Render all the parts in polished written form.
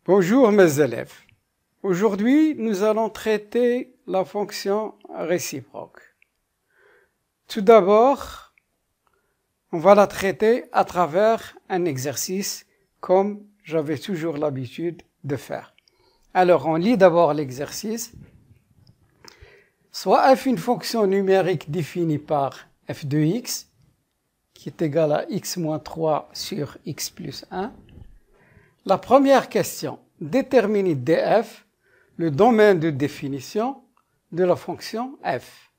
Bonjour mes élèves. Aujourd'hui, nous allons traiter la fonction réciproque. Tout d'abord, on va la traiter à travers un exercice comme j'avais toujours l'habitude de faire. Alors, on lit d'abord l'exercice. Soit f une fonction numérique définie par f de x, qui est égale à x moins 3 sur x plus 1. La première question, déterminer df, le domaine de définition de la fonction f.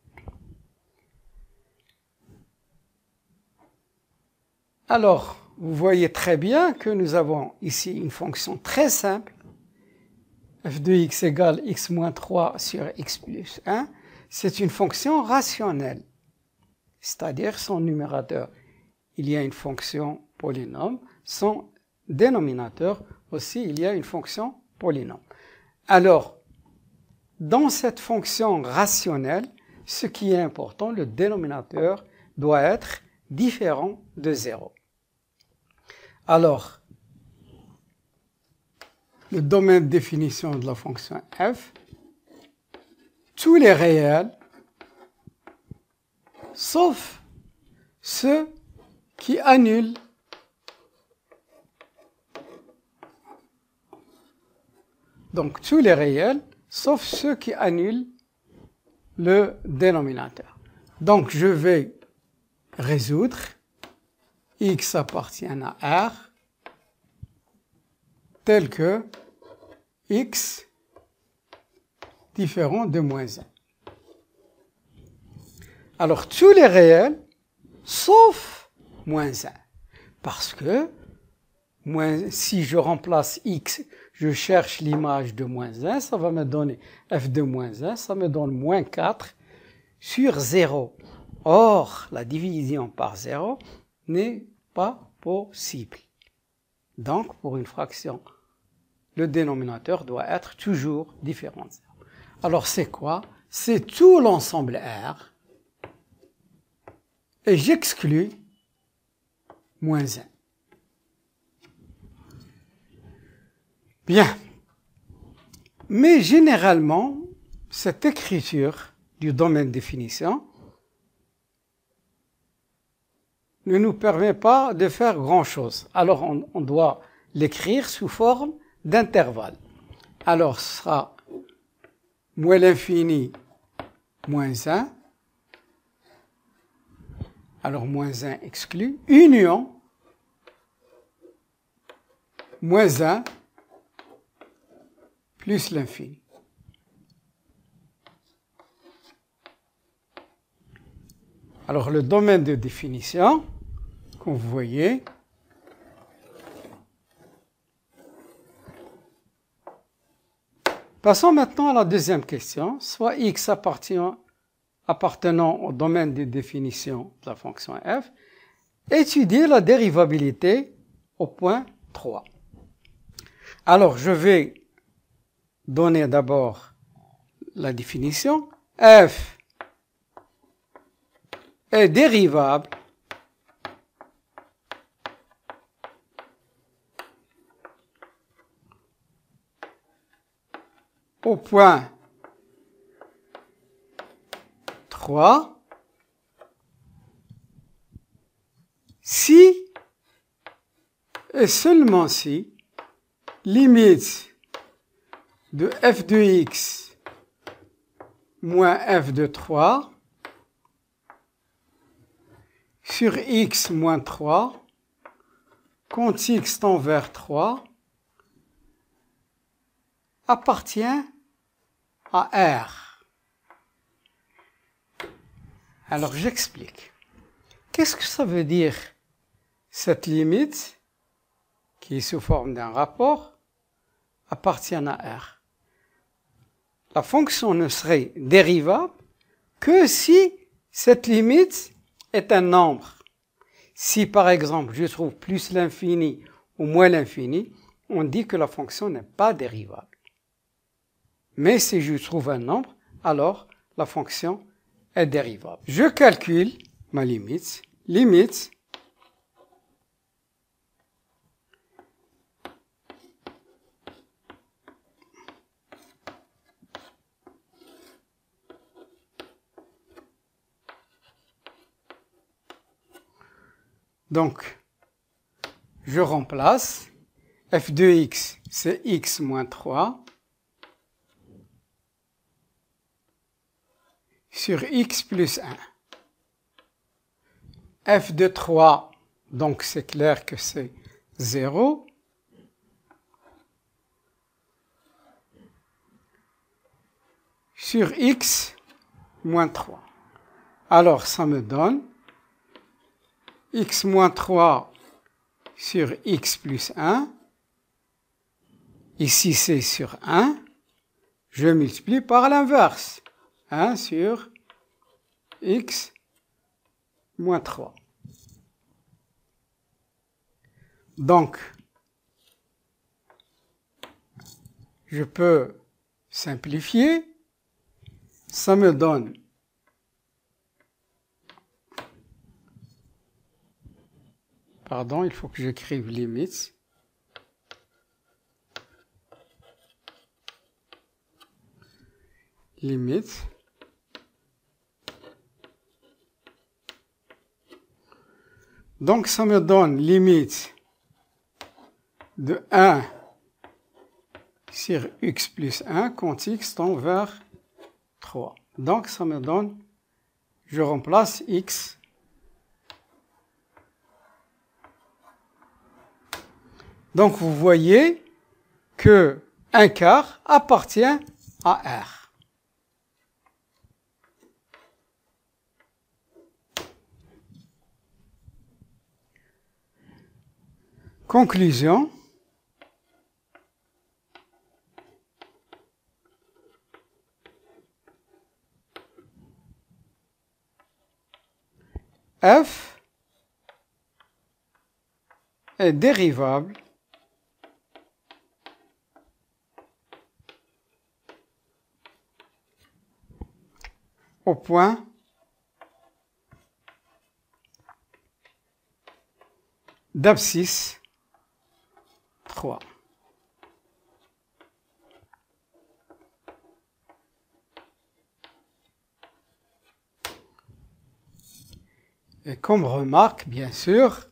Alors, vous voyez très bien que nous avons ici une fonction très simple, f de x égale x moins 3 sur x plus 1. C'est une fonction rationnelle, c'est-à-dire son numérateur, il y a une fonction polynôme, son dénominateur aussi, il y a une fonction polynôme. Alors, dans cette fonction rationnelle, ce qui est important, le dénominateur doit être différent de 0. Alors, le domaine de définition de la fonction f, tous les réels, sauf ceux qui annulent donc tous les réels, sauf ceux qui annulent le dénominateur. Donc je vais résoudre x appartient à R tel que x différent de moins 1. Alors tous les réels, sauf moins 1. Parce que si je remplace x, je cherche l'image de moins 1, ça va me donner f de moins 1, ça me donne moins 4 sur 0. Or, la division par 0 n'est pas possible. Donc, pour une fraction, le dénominateur doit être toujours différent de 0. Alors, c'est quoi? C'est tout l'ensemble R, et j'exclus moins 1. Bien. Mais généralement, cette écriture du domaine de définition ne nous permet pas de faire grand-chose. Alors, on doit l'écrire sous forme d'intervalle. Alors, ce sera moins l'infini, moins 1. Alors, moins 1 exclu. Union, moins 1, plus l'infini. Alors, le domaine de définition, comme vous voyez, passons maintenant à la deuxième question, soit x appartenant au domaine de définition de la fonction f, étudier la dérivabilité au point 3. Alors, je vais donner d'abord la définition. F est dérivable au point 3 si et seulement si limite de f de x moins f de 3 sur x moins 3 quand x tend vers 3 appartient à R. Alors j'explique. Qu'est-ce que ça veut dire cette limite qui est sous forme d'un rapport appartient à R? La fonction ne serait dérivable que si cette limite est un nombre. Si par exemple je trouve plus l'infini ou moins l'infini, on dit que la fonction n'est pas dérivable. Mais si je trouve un nombre, alors la fonction est dérivable. Je calcule ma limite. Limite Donc, je remplace. f de x, c'est x moins 3. Sur x plus 1. f de 3, donc c'est clair que c'est 0. Sur x moins 3. Alors, ça me donne x moins 3 sur x plus 1. Ici, c'est sur 1. Je multiplie par l'inverse. 1 sur x moins 3. Donc, je peux simplifier. Ça me donne pardon, il faut que j'écrive limite. Limite. Donc, ça me donne limite de 1 sur x plus 1 quand x tend vers 3. Donc, ça me donne, je remplace x. Donc, vous voyez que 1/4 appartient à R. Conclusion. F est dérivable au point d'abscisse 3. Et comme remarque, bien sûr,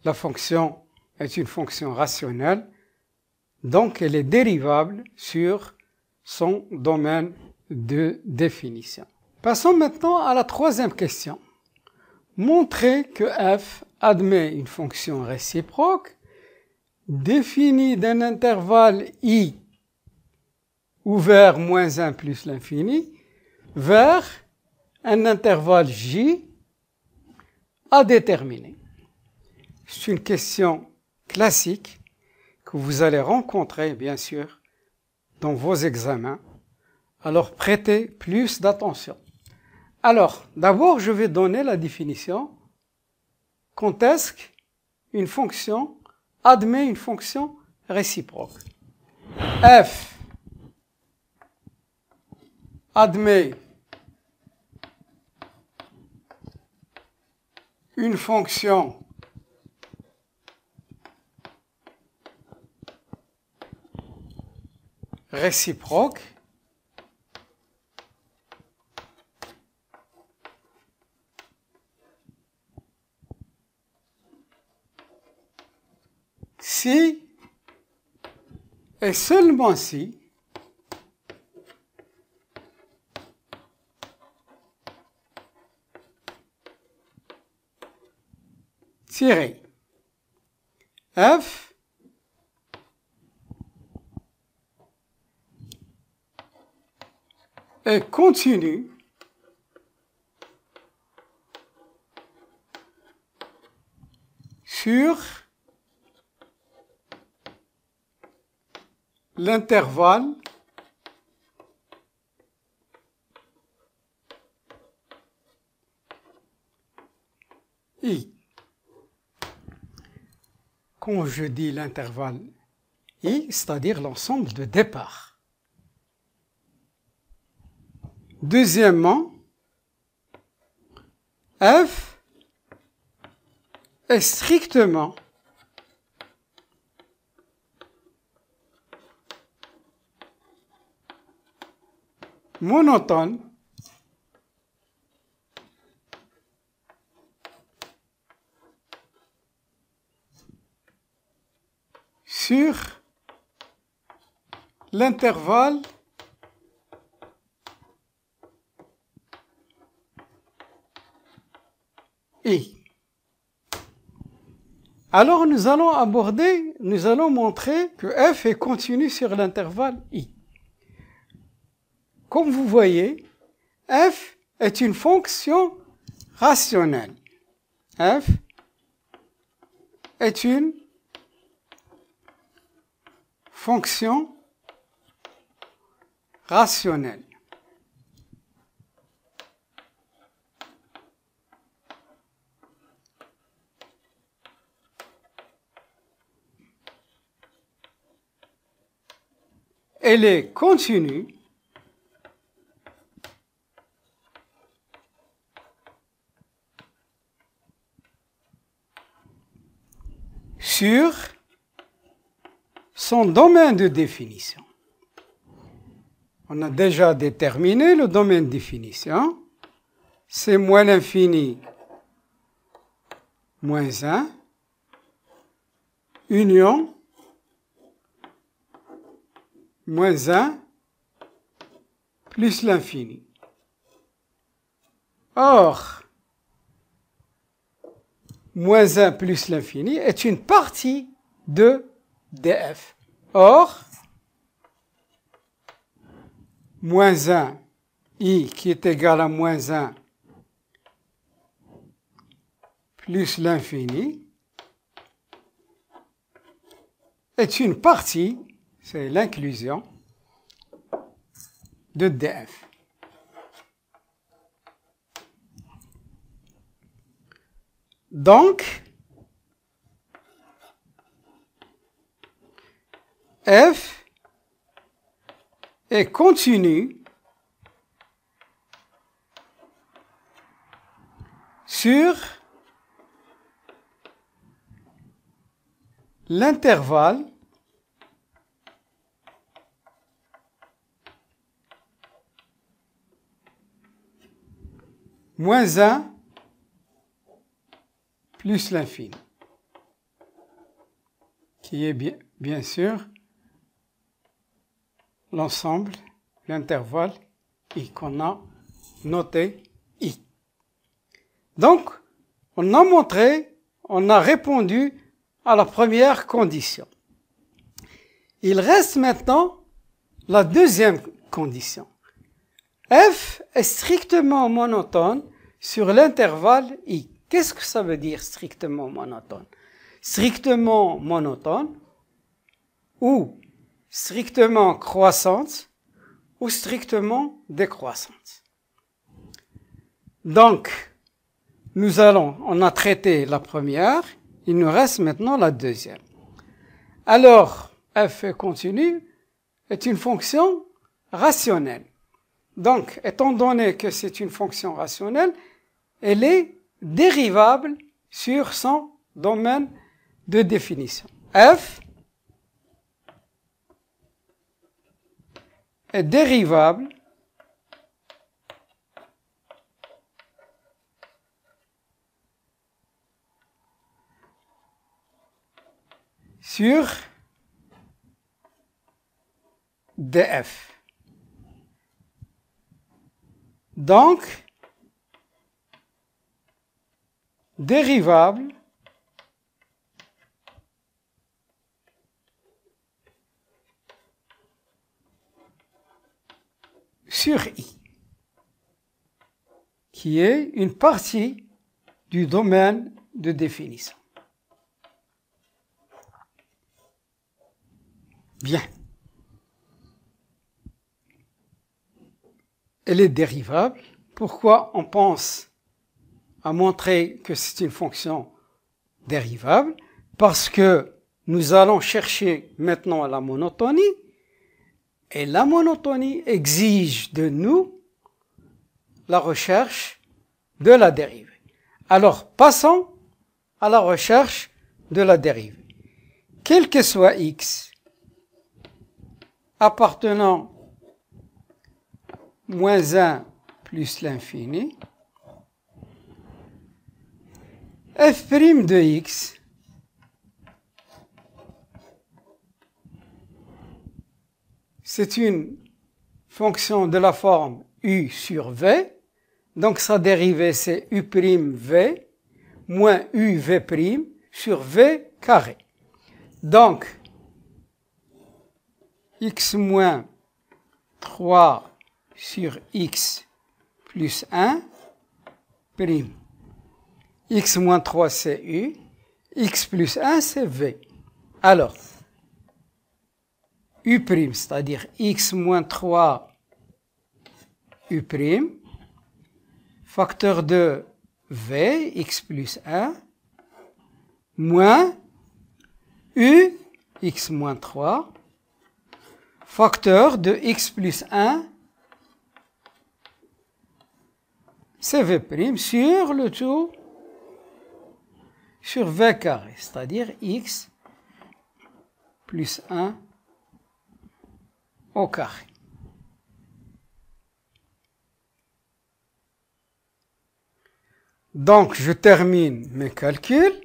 la fonction est une fonction rationnelle, donc elle est dérivable sur son domaine de définition. Passons maintenant à la troisième question. Montrer que f admet une fonction réciproque définie d'un intervalle i ouvert moins 1 plus l'infini vers un intervalle j à déterminer. C'est une question classique que vous allez rencontrer, bien sûr, dans vos examens. Alors, prêtez plus d'attention. Alors, d'abord, je vais donner la définition. Quand est-ce qu'une fonction admet une fonction réciproque? F admet une fonction réciproque si et seulement si tiré f est continu sur l'intervalle i. Quand je dis l'intervalle i, c'est-à-dire l'ensemble de départ. Deuxièmement, f est strictement monotone sur l'intervalle I. Alors nous allons montrer que f est continu sur l'intervalle I. Comme vous voyez, f est une fonction rationnelle. F est une fonction rationnelle. Elle est continue sur son domaine de définition. On a déjà déterminé le domaine de définition. C'est moins l'infini moins 1 union moins 1 plus l'infini. Or, moins 1 plus l'infini est une partie de df. Or, moins 1, i qui est égal à moins 1 plus l'infini est une partie, c'est l'inclusion, de df. Donc, f est continu sur l'intervalle moins 1 plus l'infini, qui est bien sûr l'ensemble, l'intervalle I qu'on a noté I. Donc, on a répondu à la première condition. Il reste maintenant la deuxième condition. F est strictement monotone sur l'intervalle I. Qu'est-ce que ça veut dire strictement monotone? Strictement monotone ou strictement croissante ou strictement décroissante. Donc, on a traité la première, il nous reste maintenant la deuxième. Alors, f continu est une fonction rationnelle. Donc, étant donné que c'est une fonction rationnelle, elle est dérivable sur son domaine de définition. F est dérivable sur df. Donc, dérivable sur I, qui est une partie du domaine de définition. Bien. Elle est dérivable. Pourquoi on pense à montrer que c'est une fonction dérivable? Parce que nous allons chercher maintenant la monotonie, et la monotonie exige de nous la recherche de la dérivée. Alors, passons à la recherche de la dérivée. Quel que soit x appartenant moins 1 plus l'infini, f' de x c'est une fonction de la forme u sur v. Donc sa dérivée c'est u'v moins uv' sur v carré. Donc x moins 3 sur x plus 1 prime. X moins 3 c'est u, x plus 1 c'est v. Alors, u', c'est-à-dire x moins 3 u', facteur de v, x plus 1, moins u, x moins 3, facteur de x plus 1, c'est v' sur le tout sur v carré, c'est-à-dire x plus 1 au carré. Donc, je termine mes calculs.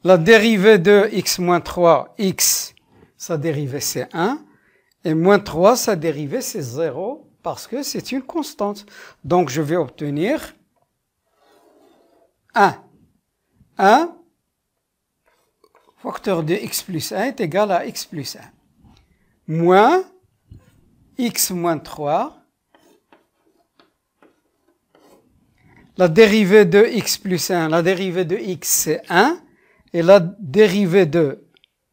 La dérivée de x moins 3, x, sa dérivée c'est 1, et moins 3, sa dérivée c'est 0, parce que c'est une constante. Donc, je vais obtenir 1. 1, facteur de x plus 1 est égal à x plus 1. Moins x moins 3. La dérivée de x plus 1, la dérivée de x c'est 1. Et la dérivée de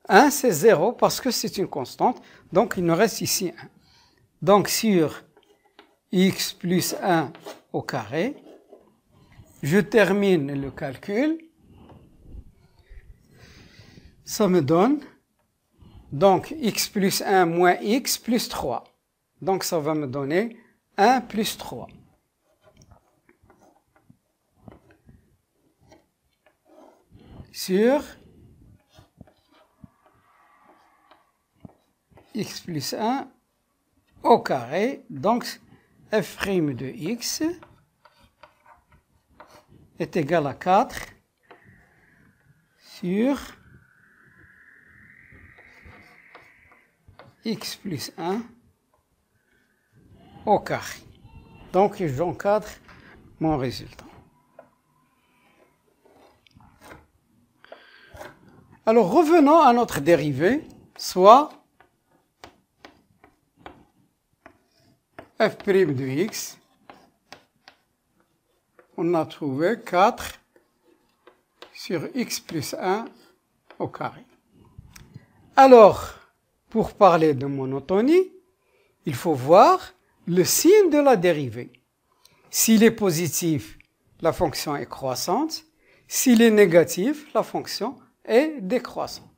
1 c'est 0 parce que c'est une constante. Donc il nous reste ici 1. Donc sur x plus 1 au carré, je termine le calcul. Ça me donne donc x plus 1 moins x plus 3. Donc ça va me donner 1 plus 3. Sur x plus 1 au carré. Donc f' de x est égal à 4 sur x plus 1 au carré. Donc, j'encadre mon résultat. Alors, revenons à notre dérivée, soit f' de x. On a trouvé 4 sur x plus 1 au carré. Alors, pour parler de monotonie, il faut voir le signe de la dérivée. S'il est positif, la fonction est croissante. S'il est négatif, la fonction est décroissante.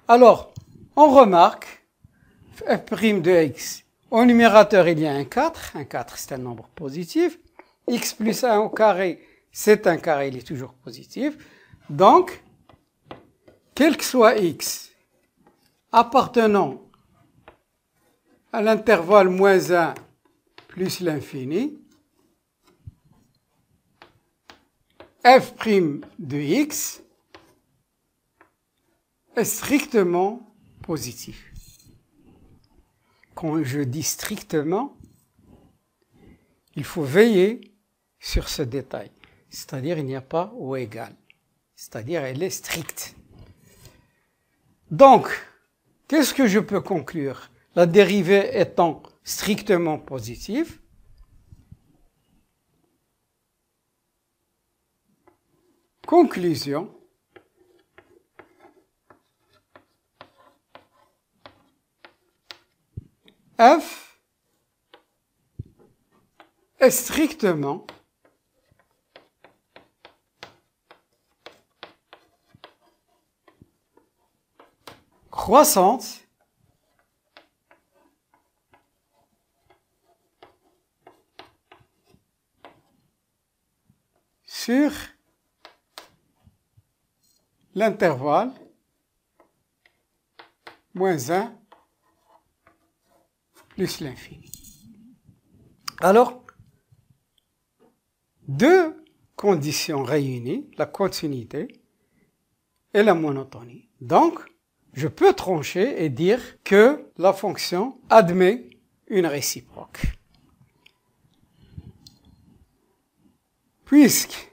Alors, on remarque f' de x. Au numérateur, il y a un 4. Un 4, c'est un nombre positif. X plus 1 au carré, c'est un carré, il est toujours positif. Donc, quel que soit x, appartenant à l'intervalle moins 1 plus l'infini, f' de x est strictement positif. Quand je dis strictement, il faut veiller sur ce détail. C'est-à-dire, il n'y a pas ou égal. C'est-à-dire, elle est stricte. Donc, qu'est-ce que je peux conclure? La dérivée étant strictement positive, conclusion, f est strictement croissante sur l'intervalle moins 1 plus l'infini. Alors, deux conditions réunies, la continuité et la monotonie. Donc, je peux trancher et dire que la fonction admet une réciproque. Puisque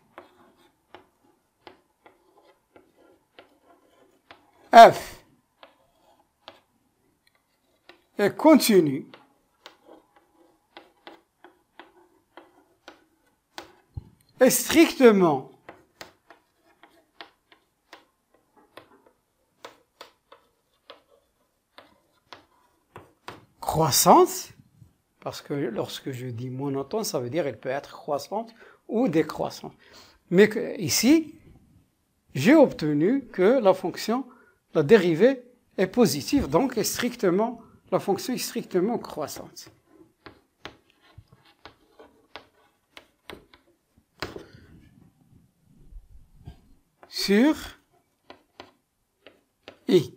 f est continu, est strictement croissante, parce que lorsque je dis monotone, ça veut dire qu'elle peut être croissante ou décroissante. Mais ici, j'ai obtenu que la fonction, la dérivée est positive, donc la fonction est strictement croissante. Sur I.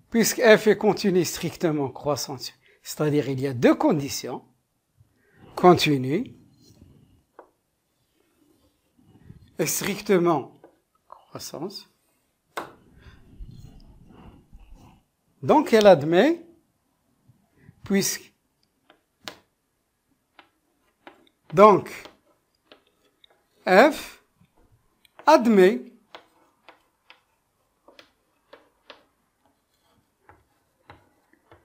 Puisque f est continue strictement croissante, c'est-à-dire il y a deux conditions, continue et strictement croissance, donc elle admet, puisque donc f admet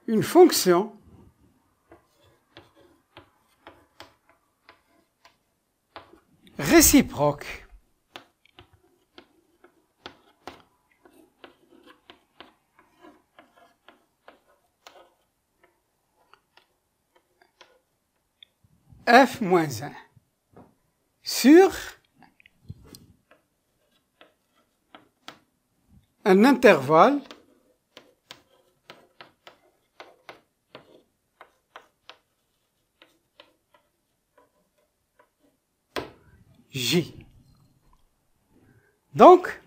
une fonction réciproque f-1 sur un intervalle J. Donc,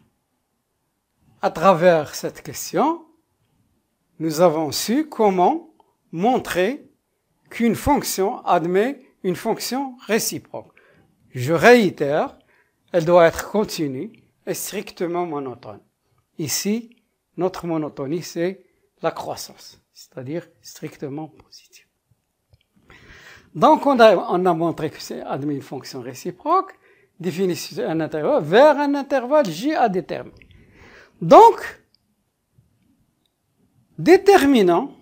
à travers cette question, nous avons su comment montrer qu'une fonction admet une fonction réciproque. Je réitère, elle doit être continue et strictement monotone. Ici, notre monotonie, c'est la croissance, c'est-à-dire strictement positive. Donc, on a montré que c'est admet une fonction réciproque, définissez un intervalle vers un intervalle J à déterminer. Donc, déterminant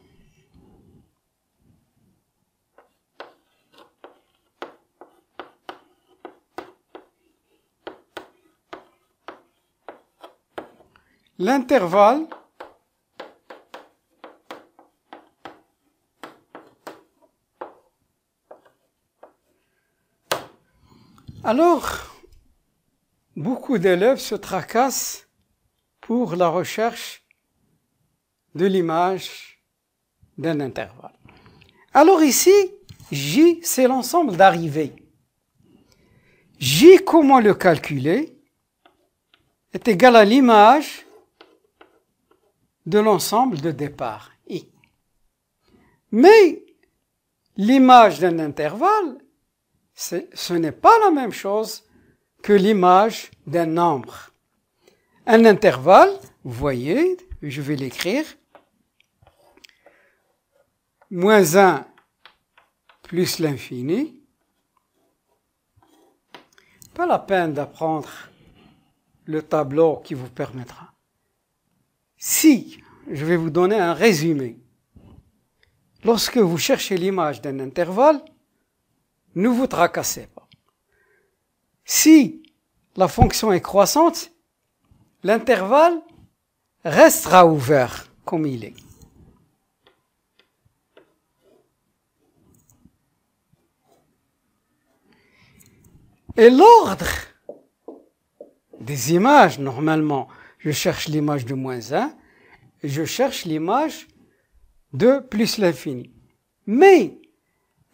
l'intervalle alors, beaucoup d'élèves se tracassent pour la recherche de l'image d'un intervalle. Alors ici, J, c'est l'ensemble d'arrivées. J, comment le calculer, est égal à l'image de l'ensemble de départ, I. Mais l'image d'un intervalle, ce n'est pas la même chose que l'image d'un nombre. Un intervalle, vous voyez, je vais l'écrire, moins 1 plus l'infini. Pas la peine d'apprendre le tableau qui vous permettra. Si, je vais vous donner un résumé. Lorsque vous cherchez l'image d'un intervalle, ne vous tracassez pas. Si la fonction est croissante, l'intervalle restera ouvert comme il est. Et l'ordre des images, normalement, je cherche l'image de moins 1 et je cherche l'image de plus l'infini. Mais,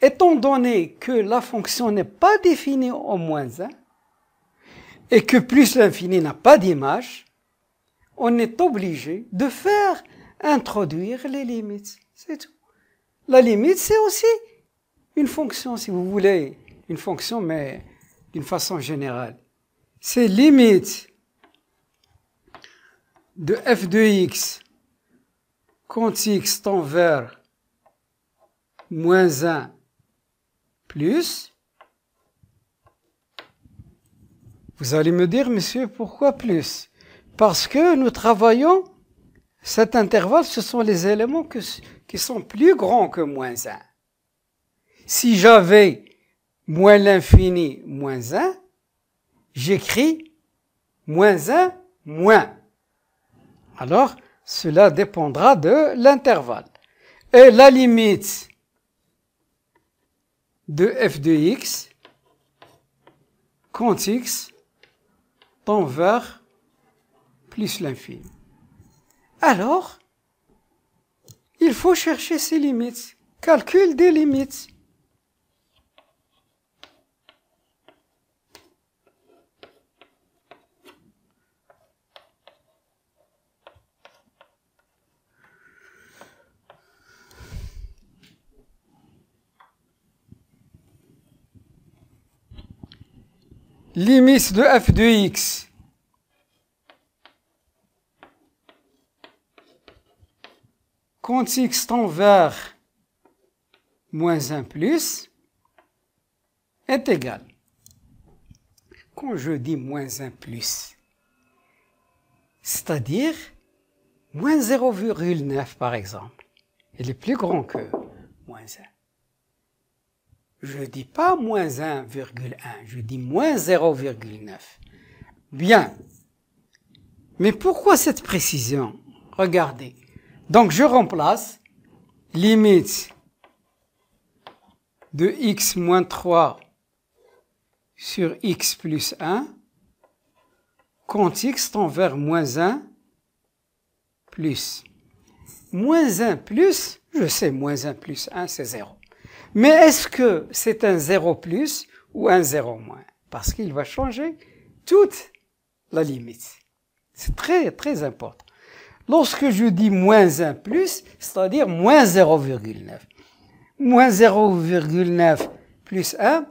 étant donné que la fonction n'est pas définie au moins 1 et que plus l'infini n'a pas d'image, on est obligé de faire introduire les limites. C'est tout. La limite, c'est aussi une fonction, si vous voulez une fonction, mais d'une façon générale. C'est limite de f de x quand x tend vers moins 1 plus. Vous allez me dire, monsieur, pourquoi plus? Parce que nous travaillons, cet intervalle, ce sont les éléments qui sont plus grands que moins 1. Si j'avais moins l'infini moins 1, j'écris moins 1 moins. Alors, cela dépendra de l'intervalle. Et la limite de f de x quand x tend vers plus l'infini. Alors, il faut chercher ces limites. Calcul des limites. Limite de f de x quand x tend vers moins 1 plus est égal. Quand je dis moins 1 plus, c'est-à-dire moins 0,9 par exemple, il est plus grand que moins 1. Je ne dis pas moins 1,1, je dis moins 0,9. Bien. Mais pourquoi cette précision? Regardez. Donc je remplace limite de x moins 3 sur x plus 1 quand x tend vers moins 1 plus. Moins 1 plus, je sais, moins 1 plus 1, c'est 0. Mais est-ce que c'est un 0 plus ou un 0 moins? Parce qu'il va changer toute la limite. C'est très, très important. Lorsque je dis moins 1 plus, c'est-à-dire moins 0,9. Moins 0,9 plus 1,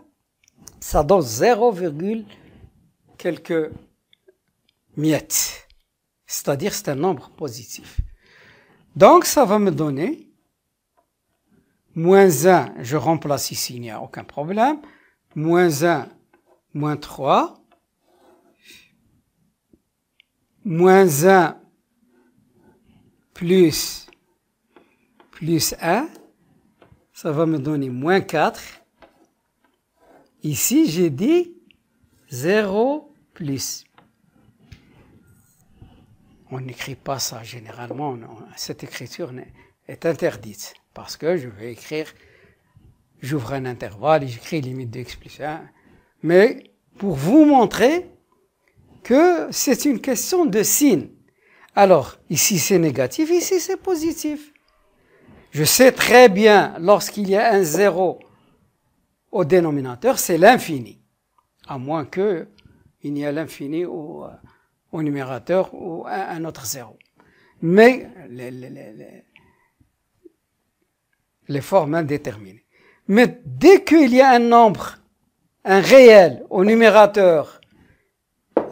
ça donne 0, quelques miettes. C'est-à-dire c'est un nombre positif. Donc ça va me donner moins 1, je remplace ici, il n'y a aucun problème. Moins 1, moins 3. Moins 1, plus 1. Ça va me donner moins 4. Ici, j'ai dit 0 plus. On n'écrit pas ça généralement. Non. Cette écriture est interdite. Parce que je vais écrire, j'ouvre un intervalle et j'écris limite de x plus 1. Mais pour vous montrer que c'est une question de signe. Alors, ici c'est négatif, ici c'est positif. Je sais très bien, lorsqu'il y a un 0 au dénominateur, c'est l'infini. À moins qu'il n'y ait l'infini au numérateur ou un autre 0. Mais les formes indéterminées. Mais dès qu'il y a un nombre, un réel au numérateur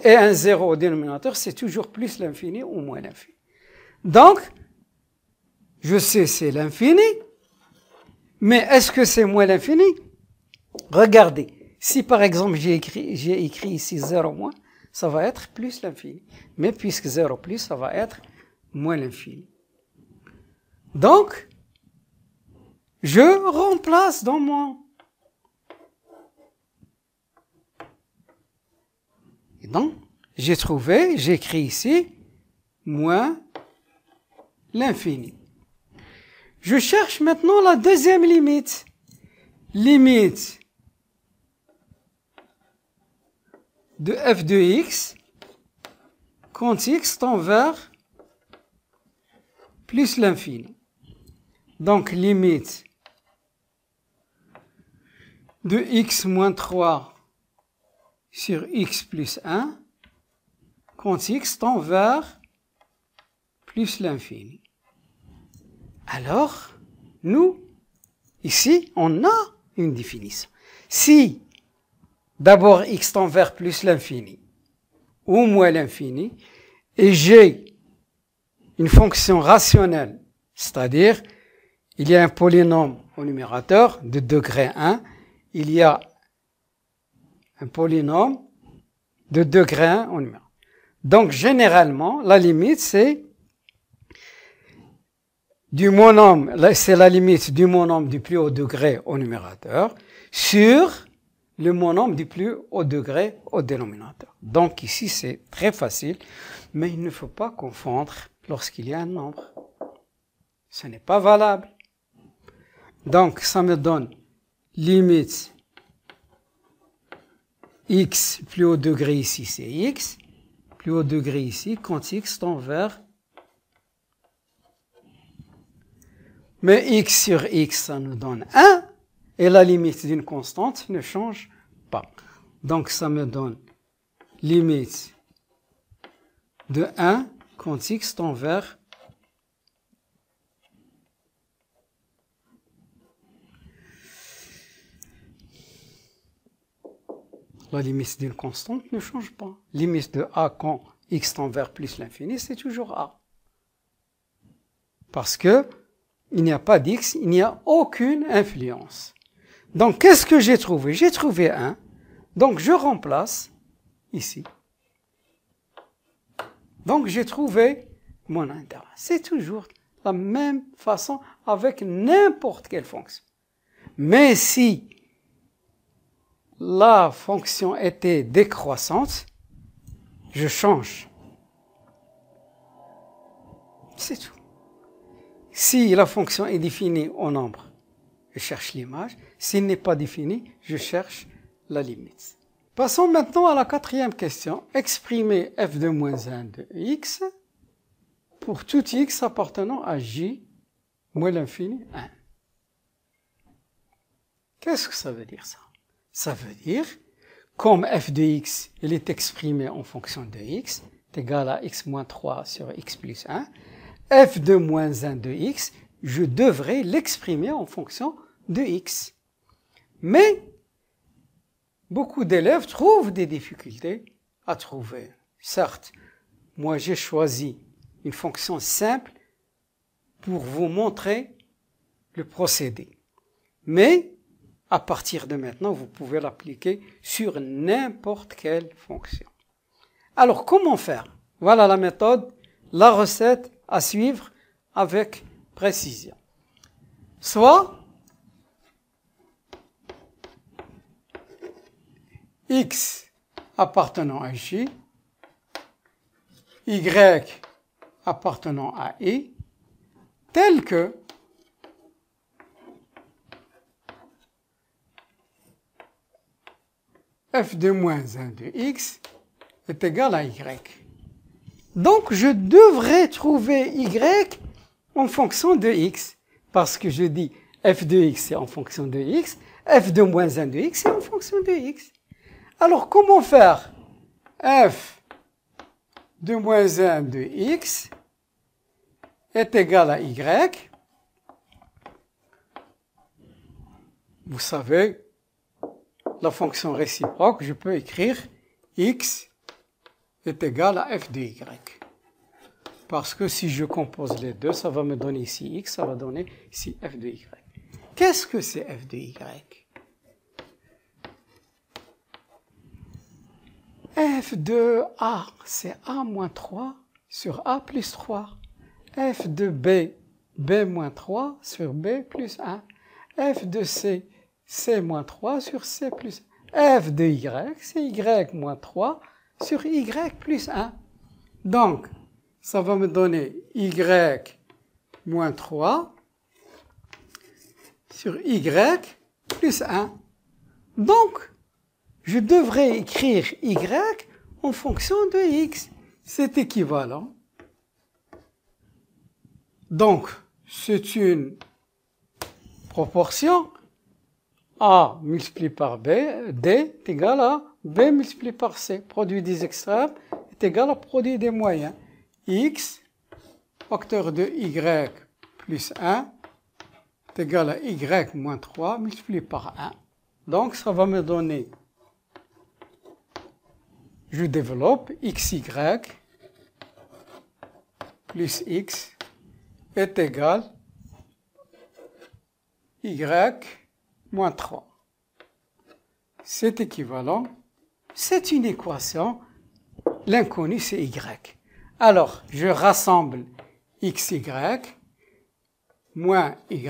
et un 0 au dénominateur, c'est toujours plus l'infini ou moins l'infini. Donc, je sais c'est l'infini, mais est-ce que c'est moins l'infini? Regardez, si par exemple j'ai écrit ici 0 moins, ça va être plus l'infini. Mais puisque 0 plus, ça va être moins l'infini. Donc, je remplace dans mon... Et donc, j'écris ici, moins l'infini. Je cherche maintenant la deuxième limite. Limite de f de x quand x tend vers plus l'infini. Donc, limite de x moins 3 sur x plus 1 quand x tend vers plus l'infini. Alors, nous, ici, on a une définition. Si d'abord x tend vers plus l'infini ou moins l'infini, et j'ai une fonction rationnelle, c'est-à-dire il y a un polynôme au numérateur de degré 1, il y a un polynôme de degré 1 au numérateur. Donc généralement, la limite c'est du monôme, c'est la limite du monôme du plus haut degré au numérateur sur le monôme du plus haut degré au dénominateur. Donc ici c'est très facile, mais il ne faut pas confondre lorsqu'il y a un nombre. Ce n'est pas valable. Donc ça me donne limite x plus haut degré ici c'est x, plus haut degré ici quand x tend vers, mais x sur x ça nous donne 1 et la limite d'une constante ne change pas. Donc ça me donne limite de 1 quand x tend vers la limite d'une constante ne change pas. Limite de a quand x tend vers plus l'infini, c'est toujours a. Parce que il n'y a pas d'x, il n'y a aucune influence. Donc, qu'est-ce que j'ai trouvé? J'ai trouvé 1. Donc, je remplace ici. Donc, j'ai trouvé mon intervalle. C'est toujours la même façon avec n'importe quelle fonction. Mais si la fonction était décroissante, je change. C'est tout. Si la fonction est définie au nombre, je cherche l'image. S'il n'est pas défini, je cherche la limite. Passons maintenant à la quatrième question. Exprimer f de moins 1 de x pour tout x appartenant à j moins l'infini 1. Qu'est-ce que ça veut dire ça? Ça veut dire, comme f de x, il est exprimé en fonction de x, est égal à x moins 3 sur x plus 1, f de moins 1 de x, je devrais l'exprimer en fonction de x. Mais, beaucoup d'élèves trouvent des difficultés à trouver. Certes, moi j'ai choisi une fonction simple pour vous montrer le procédé. Mais, à partir de maintenant, vous pouvez l'appliquer sur n'importe quelle fonction. Alors, comment faire? Voilà la méthode, la recette à suivre avec précision. Soit x appartenant à j, y appartenant à i, tel que f de moins 1 de x est égal à y. Donc, je devrais trouver y en fonction de x, parce que je dis f de x c'est en fonction de x, f de moins 1 de x c'est en fonction de x. Alors, comment faire? F de moins 1 de x est égal à y. Vous savez, la fonction réciproque, je peux écrire x est égal à f de y. Parce que si je compose les deux, ça va me donner ici x, ça va donner ici f de y. Qu'est-ce que c'est f de y? F de a, c'est a moins 3 sur a plus 3. F de b, b moins 3 sur b plus 1. F de c, c moins 3 sur c plus 1. F de y, c'est y moins 3 sur y plus 1. Donc, ça va me donner y moins 3 sur y plus 1. Donc, je devrais écrire y en fonction de x. C'est équivalent. Donc, c'est une proportion a multiplié par b, d est égal à b multiplié par c. Produit des extrêmes est égal à produit des moyens. X, facteur de y plus 1, égal à y moins 3 multiplié par 1. Donc, ça va me donner je développe xy plus x est égal y moins 3. C'est équivalent, c'est une équation, l'inconnu c'est y. Alors, je rassemble xy moins y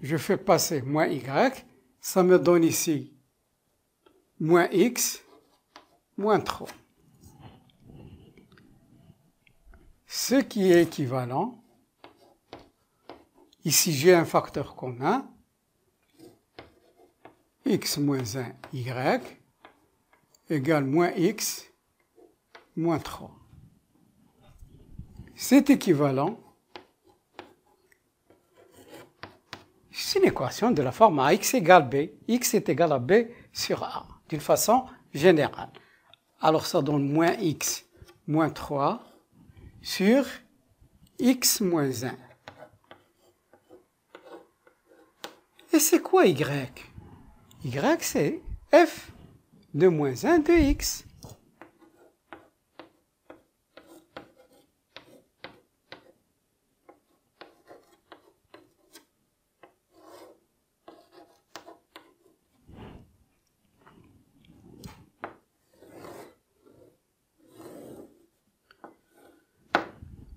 je fais passer moins y, ça me donne ici moins x moins 3. Ce qui est équivalent, ici j'ai un facteur commun, x moins 1 y égale moins x moins 3. C'est équivalent, c'est une équation de la forme ax égale b, x est égal à b sur a, d'une façon générale. Alors ça donne moins x moins 3 sur x moins 1. Et c'est quoi y? Y c'est f de moins 1 de x.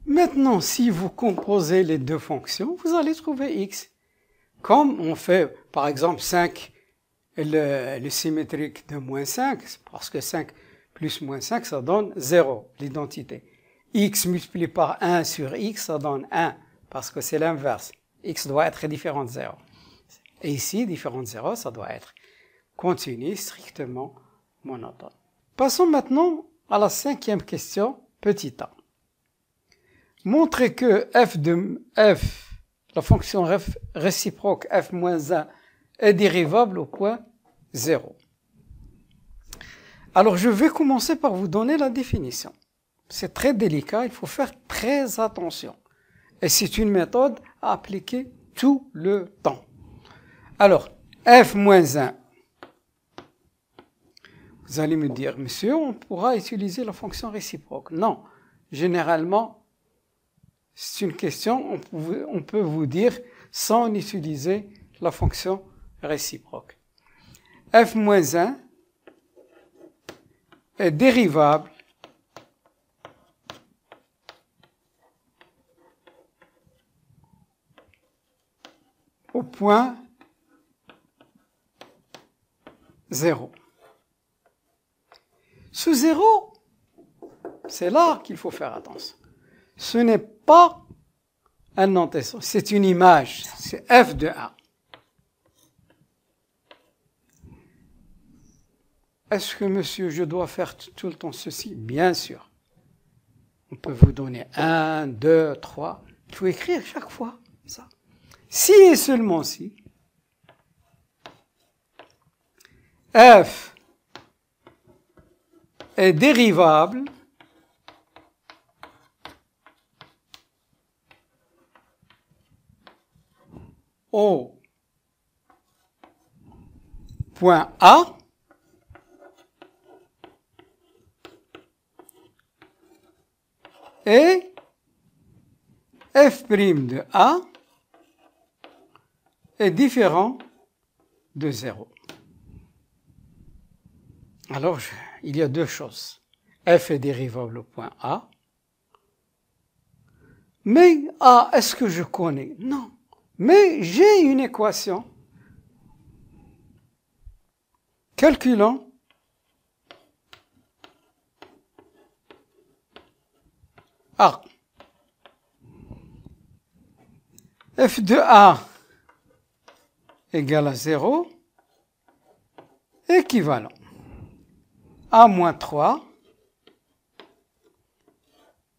Maintenant, si vous composez les deux fonctions, vous allez trouver x. Comme on fait, par exemple, 5, le symétrique de moins 5, parce que 5 plus moins 5, ça donne 0, l'identité. X multiplié par 1 sur x, ça donne 1, parce que c'est l'inverse. X doit être différent de 0. Et ici, différent de 0, ça doit être continu, strictement monotone. Passons maintenant à la 5e question, petit a. Montrez que la fonction réciproque f moins 1 est dérivable au point 0. Alors, je vais commencer par vous donner la définition. C'est très délicat, il faut faire très attention. Et c'est une méthode à appliquer tout le temps. Alors, f moins 1. Vous allez me dire, monsieur, on pourra utiliser la fonction réciproque. Non, généralement, c'est une question, on peut vous dire sans utiliser la fonction réciproque. f moins 1 est dérivable au point 0. Ce 0, c'est là qu'il faut faire attention. Ce n'est pas un antécédent, c'est une image, c'est f de a. Est-ce que, monsieur, je dois faire tout le temps ceci? Bien sûr. On peut vous donner 1, 2, 3. Il faut écrire chaque fois ça. Si et seulement si, f est dérivable au point A et f' de A est différent de 0. Alors, il y a deux choses. F est dérivable au point A. Mais A, est-ce que je connais? Non. Mais j'ai une équation. Calculons A. F de A égale à 0, équivalent. A moins 3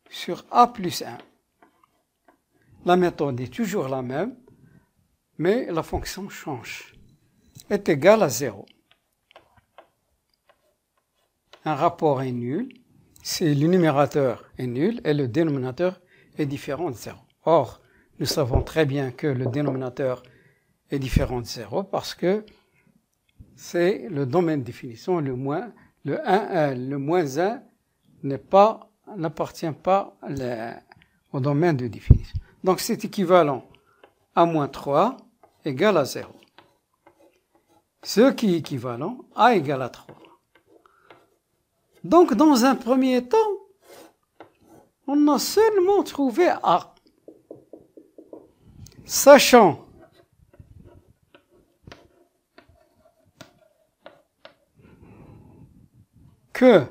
sur A plus 1. La méthode est toujours la même, mais la fonction change. Est égale à 0. Un rapport est nul si le numérateur est nul et le dénominateur est différent de 0. Or, nous savons très bien que le dénominateur est différent de 0 parce que c'est le domaine de définition, le moins 1 n'appartient pas au domaine de définition. Donc c'est équivalent à moins 3 égale à 0. Ce qui est équivalent à égale à 3. Donc dans un premier temps, on a seulement trouvé A. Sachant que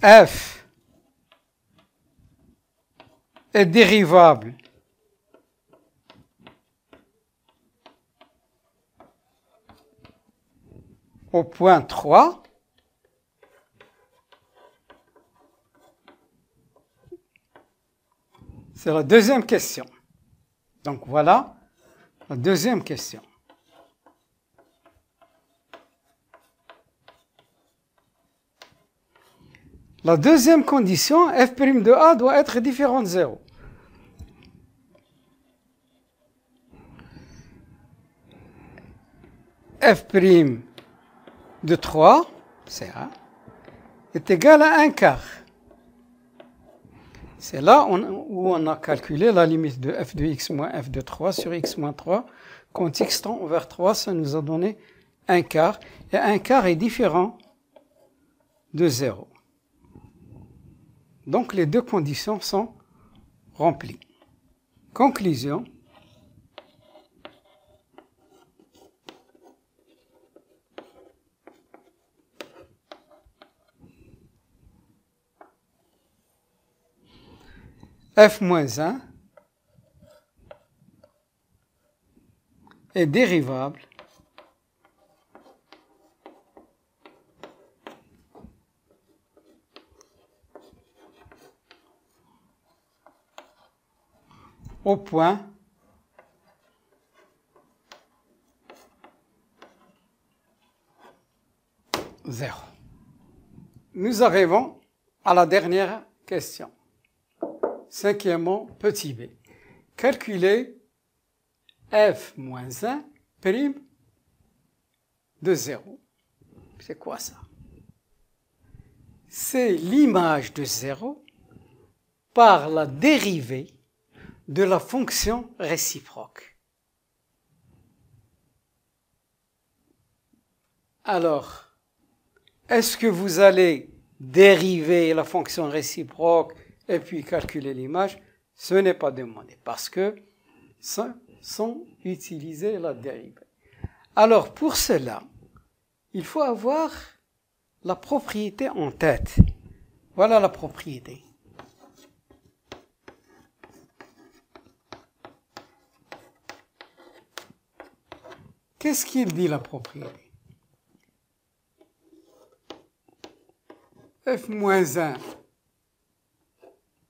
f est dérivable au point 3, c'est la deuxième question. Donc voilà la deuxième question. La deuxième condition, f' de A doit être différent de 0. F' de 3, c'est A, est égal à 1 quart. C'est là où on a calculé la limite de f de x moins f de 3 sur x moins 3. Quand x tend vers 3, ça nous a donné 1 quart. Et 1 quart est différent de 0. Donc les deux conditions sont remplies. Conclusion. F moins 1 est dérivable au point zéro. Nous arrivons à la dernière question. Cinquièmement, petit b. Calculer f moins 1 prime de 0. C'est quoi ça? C'est l'image de 0 par la dérivée de la fonction réciproque. Alors, est-ce que vous allez dériver la fonction réciproque et puis calculer l'image? Ce n'est pas demandé parce que sans utiliser la dérivée. Alors, pour cela, il faut avoir la propriété en tête. Voilà la propriété. Qu'est-ce qu'il dit la propriété? F moins 1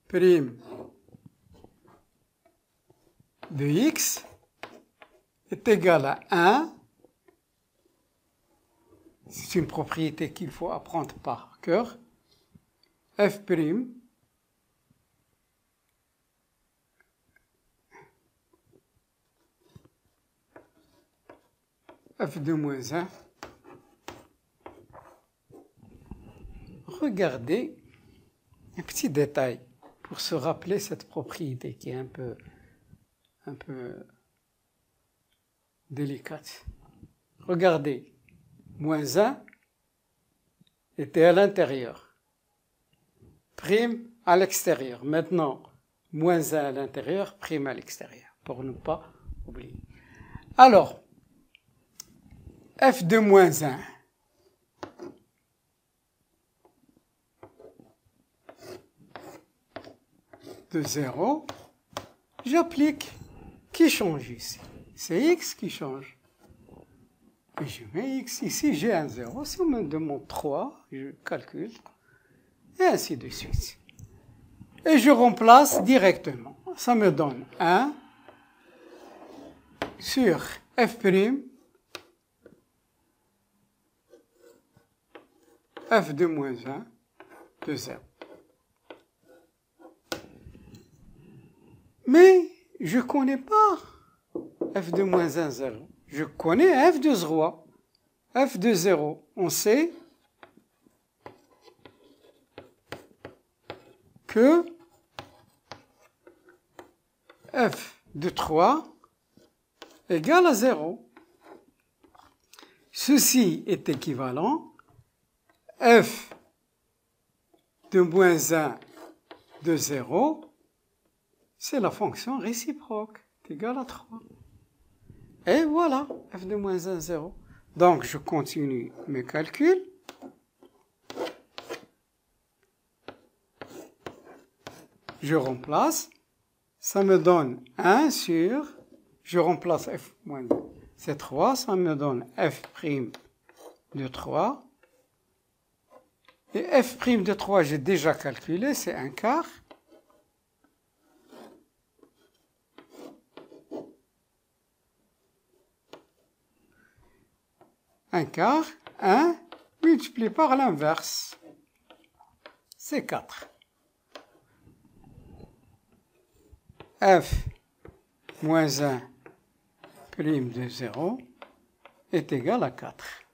prime de x est égal à 1. C'est une propriété qu'il faut apprendre par cœur. F' f de moins 1. Regardez un petit détail pour se rappeler cette propriété qui est un peu délicate. Regardez, moins 1 était à l'intérieur, prime à l'extérieur. Maintenant, moins 1 à l'intérieur, prime à l'extérieur, pour ne pas oublier. Alors, f de moins 1 de 0, j'applique, qui change ici? C'est x qui change. Et je mets x, ici j'ai un 0, si on me demande 3, je calcule, et ainsi de suite. Et je remplace directement. Ça me donne 1 sur f', f de moins 1 de 0. Mais je ne connais pas f de moins 1, 0. Je connais f de 0. F de 0, on sait que f de 3 égale à 0. Ceci est équivalent. F de moins 1 de 0, c'est la fonction réciproque, est égale à 3. Et voilà, f de moins 1, 0. Donc, je continue mes calculs. Je remplace. Ça me donne 1 sur... Je remplace f moins 2. C'est 3. Ça me donne f' de 3. Et f' de 3, j'ai déjà calculé, c'est 1 quart. Un quart, 1 multiplié par l'inverse, c'est 4. F moins 1 prime de 0 est égal à 4.